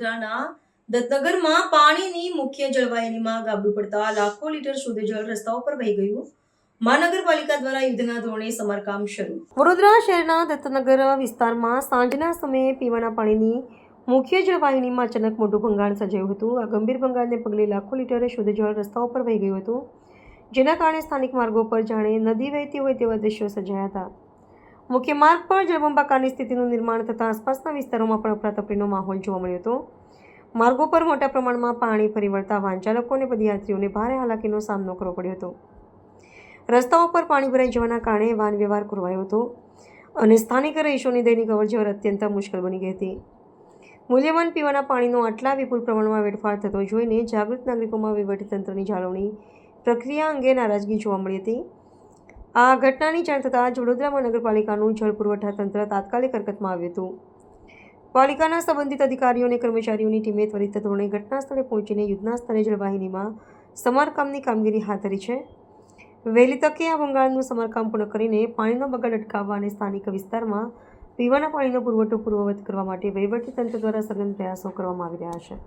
વડોદરાના દત્તનગરમાં પાણીની મુખ્ય જળવાહિનીમાં ગાબડું પડતા લાખો લીટર શુદ્ધ જળ રસ્તાઓ પર વહી ગયું. મહાનગરપાલિકા દ્વારા યુદ્ધના ધોરણે સમારકામ શરૂ. વડોદરા શહેરના દત્તનગર વિસ્તારમાં સાંજના સમયે પીવાના પાણીની મુખ્ય જળવાહિનીમાં અચાનક મોટું ભંગાણ સર્જાયું હતું. આ ગંભીર ભંગાણને પગલે લાખો લીટર શુદ્ધ જળ રસ્તાઓ પર વહી ગયું હતું, જેના કારણે સ્થાનિક માર્ગો પર જાણે નદી વહેતી હોય તેવા દ્રશ્યો સર્જાયા હતા. મુખ્ય માર્ગ પર જળબંબાકારની સ્થિતિનું નિર્માણ થતાં આસપાસના વિસ્તારોમાં પણ અફરાતફરીનો માહોલ જોવા મળ્યો હતો. માર્ગો પર મોટા પ્રમાણમાં પાણી ફરી વળતા વાહન ચાલકો અને પદયાત્રીઓને ભારે હાલાકીનો સામનો કરવો પડ્યો હતો. રસ્તાઓ પર પાણી ભરાઈ જવાના કારણે વાહન વ્યવહાર ખોરવાયો હતો અને સ્થાનિક રહીશોની દૈનિક અવરજવર અત્યંત મુશ્કેલ બની ગઈ હતી. મૂલ્યવાન પીવાના પાણીનો આટલા વિપુલ પ્રમાણમાં વેડફાટ થતો જોઈને જાગૃત નાગરિકોમાં વહીવટીતંત્રની જાળવણી પ્રક્રિયા અંગે નારાજગી જોવા મળી હતી. આ ઘટનાની જાણ થતાં જ વડોદરા મહાનગરપાલિકાનું જળ પુરવઠા તંત્ર તાત્કાલિક હરકતમાં આવ્યું હતું. પાલિકાના સંબંધિત અધિકારીઓ અને કર્મચારીઓની ટીમે ત્વરિત ધોરણે ઘટના સ્થળે પહોંચીને યુદ્ધના સ્તરે જળવાહિનીમાં સમારકામની કામગીરી હાથ ધરી છે. વહેલી તકે આ ભંગાણનું સમારકામ પૂર્ણ કરીને પાણીનો બગાડ અટકાવવા અને સ્થાનિક વિસ્તારમાં પીવાના પાણીનો પુરવઠો પૂર્વવત કરવા માટે વહીવટીતંત્ર દ્વારા સઘન પ્રયાસો કરવામાં આવી રહ્યા છે.